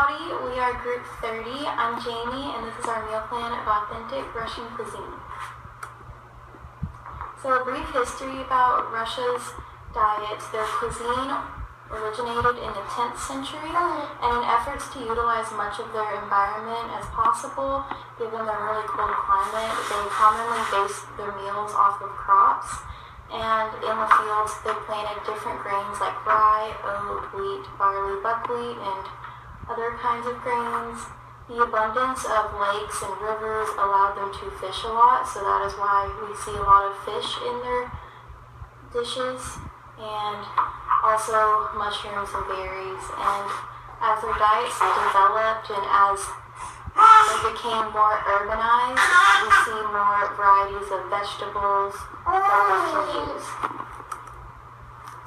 Howdy, we are Group 30. I'm Jamie, and this is our meal plan of authentic Russian cuisine. So a brief history about Russia's diet. Their cuisine originated in the 10th century, and in efforts to utilize much of their environment as possible, given their really cold climate, they commonly based their meals off of crops. And in the fields, they planted different grains like rye, oat, wheat, barley, buckwheat, and other kinds of grains. The abundance of lakes and rivers allowed them to fish a lot, so that is why we see a lot of fish in their dishes, and also mushrooms and berries. And as their diets developed and as they became more urbanized, we see more varieties of vegetables that we can use.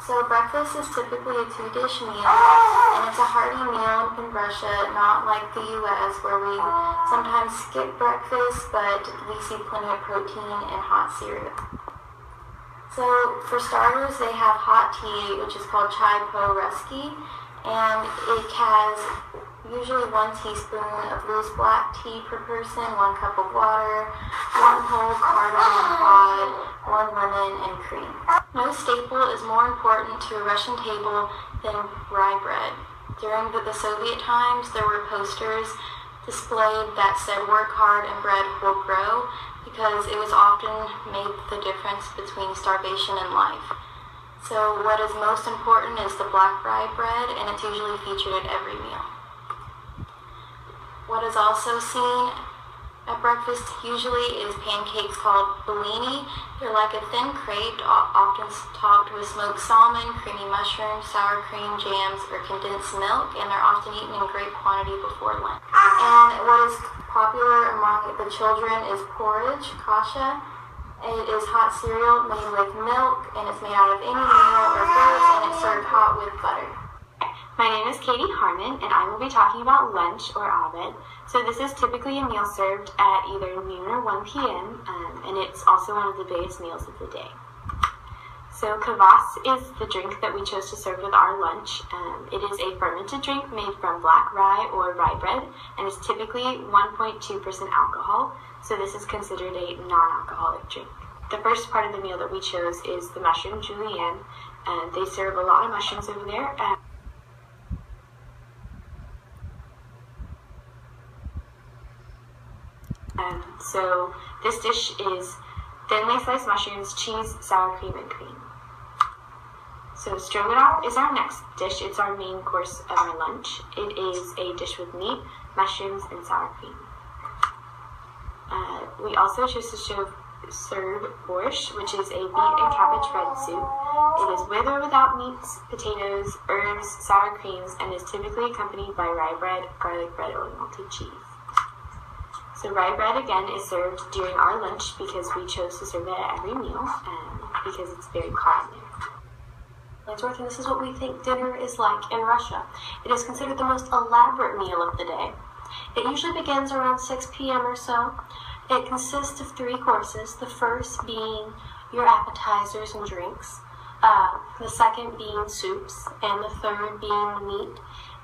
So breakfast is typically a 2-dish meal, and it's a hearty meal in Russia, not like the U.S. where we sometimes skip breakfast, but we see plenty of protein and hot cereal. So for starters, they have hot tea, which is called chai po-ruski, and it has usually 1 teaspoon of loose black tea per person, 1 cup of water, 1 whole cardamom pod, 1 lemon, and cream. No staple is more important to a Russian table than rye bread. During the Soviet times, there were posters displayed that said "Work hard and bread will grow," because it was often made the difference between starvation and life. So what is most important is the black rye bread, and it's usually featured at every meal. What is also seen at breakfast usually is pancakes called bellini. They're like a thin crepe, often topped with smoked salmon, creamy mushrooms, sour cream, jams, or condensed milk, and they're often eaten in great quantity before lunch. And what is popular among the children is porridge, kasha. It is hot cereal made with milk, and it's made out of any meal or fruits, and it's served hot with butter. My name is Katie Harmon, and I will be talking about lunch, or abed. So this is typically a meal served at either noon or 1 p.m., and it's also one of the biggest meals of the day. So kvass is the drink that we chose to serve with our lunch. It is a fermented drink made from black rye or rye bread, and is typically 1.2% alcohol, so this is considered a non-alcoholic drink. The first part of the meal that we chose is the mushroom julienne, and they serve a lot of mushrooms over there. So this dish is thinly sliced mushrooms, cheese, sour cream, and cream. So stroganoff is our next dish. It's our main course of our lunch. It is a dish with meat, mushrooms, and sour cream. We also chose to serve borscht, which is a beet and cabbage red soup. It is with or without meats, potatoes, herbs, sour creams, and is typically accompanied by rye bread, garlic bread, or melted cheese. So rye bread, again, is served during our lunch because we chose to serve it at every meal, because it's very common there. And this is what we think dinner is like in Russia. It is considered the most elaborate meal of the day. It usually begins around 6 p.m. or so. It consists of 3 courses, the first being your appetizers and drinks, the second being soups, and the third being the meat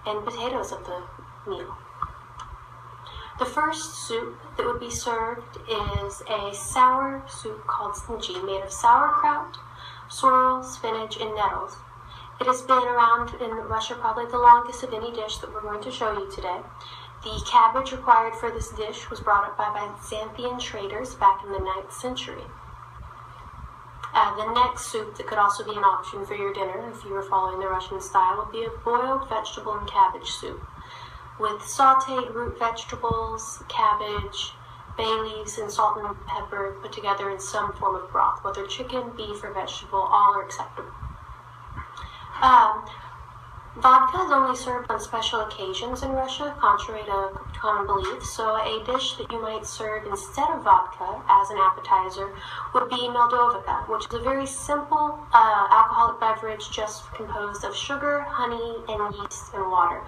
and potatoes of the meal. The first soup that would be served is a sour soup called snitchy, made of sauerkraut, sorrel, spinach, and nettles. It has been around in Russia probably the longest of any dish that we're going to show you today. The cabbage required for this dish was brought up by Byzantine traders back in the 9th century. The next soup that could also be an option for your dinner, if you were following the Russian style, would be a boiled vegetable and cabbage soup, with sauteed root vegetables, cabbage, bay leaves, and salt and pepper put together in some form of broth. Whether chicken, beef, or vegetable, all are acceptable. Vodka is only served on special occasions in Russia, contrary to common belief, so a dish that you might serve instead of vodka as an appetizer would be meldovka, which is a very simple alcoholic beverage just composed of sugar, honey, and yeast and water.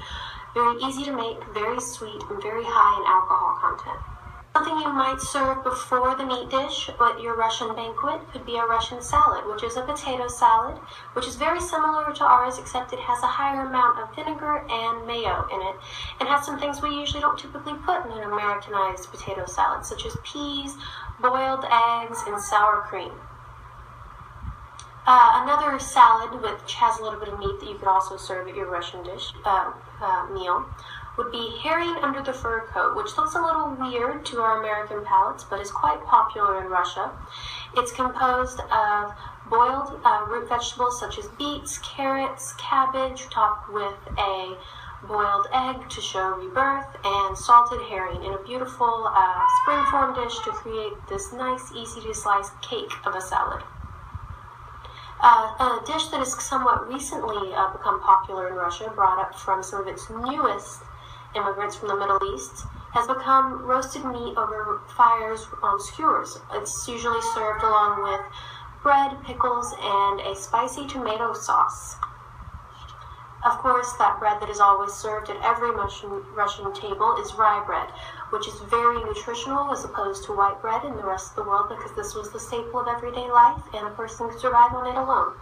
Very easy to make, very sweet, and very high in alcohol content. Something you might serve before the meat dish at your Russian banquet could be a Russian salad, which is a potato salad, which is very similar to ours, except it has a higher amount of vinegar and mayo in it, and has some things we usually don't typically put in an Americanized potato salad, such as peas, boiled eggs, and sour cream. Another salad which has a little bit of meat that you could also serve at your Russian dish meal would be herring under the fur coat, which looks a little weird to our American palates, but is quite popular in Russia. It's composed of boiled root vegetables such as beets, carrots, cabbage, topped with a boiled egg to show rebirth, and salted herring in a beautiful springform dish to create this nice, easy-to-slice cake of a salad. A dish that has somewhat recently become popular in Russia, brought up from some of its newest immigrants from the Middle East, has become roasted meat over fires on skewers. It's usually served along with bread, pickles, and a spicy tomato sauce. Of course, that bread that is always served at every Russian table is rye bread, which is very nutritional as opposed to white bread in the rest of the world, because this was the staple of everyday life and a person could survive on it alone.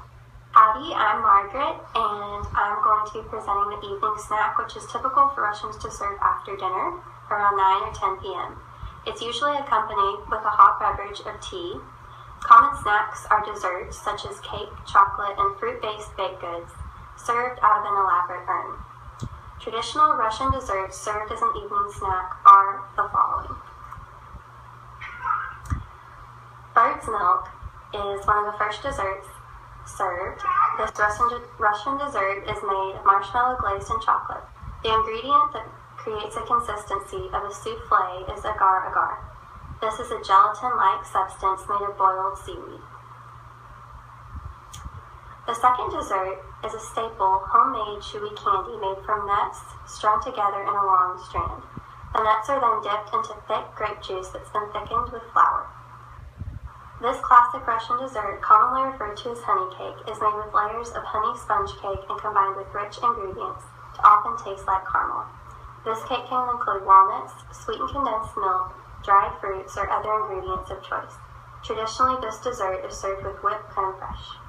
Howdy, I'm Margaret, and I'm going to be presenting the evening snack, which is typical for Russians to serve after dinner, around 9 or 10 p.m. It's usually accompanied with a hot beverage of tea. Common snacks are desserts such as cake, chocolate, and fruit-based baked goods, served out of an elaborate urn. Traditional Russian desserts served as an evening snack are the following. Bird's milk is one of the first desserts served. This Russian dessert is made of marshmallow glazed in chocolate. The ingredient that creates a consistency of a souffle is agar-agar. This is a gelatin-like substance made of boiled seaweed. The second dessert is a staple, homemade chewy candy made from nuts strung together in a long strand. The nuts are then dipped into thick grape juice that's been thickened with flour. This classic Russian dessert, commonly referred to as honey cake, is made with layers of honey sponge cake and combined with rich ingredients to often taste like caramel. This cake can include walnuts, sweetened condensed milk, dried fruits, or other ingredients of choice. Traditionally, this dessert is served with whipped creme fraiche.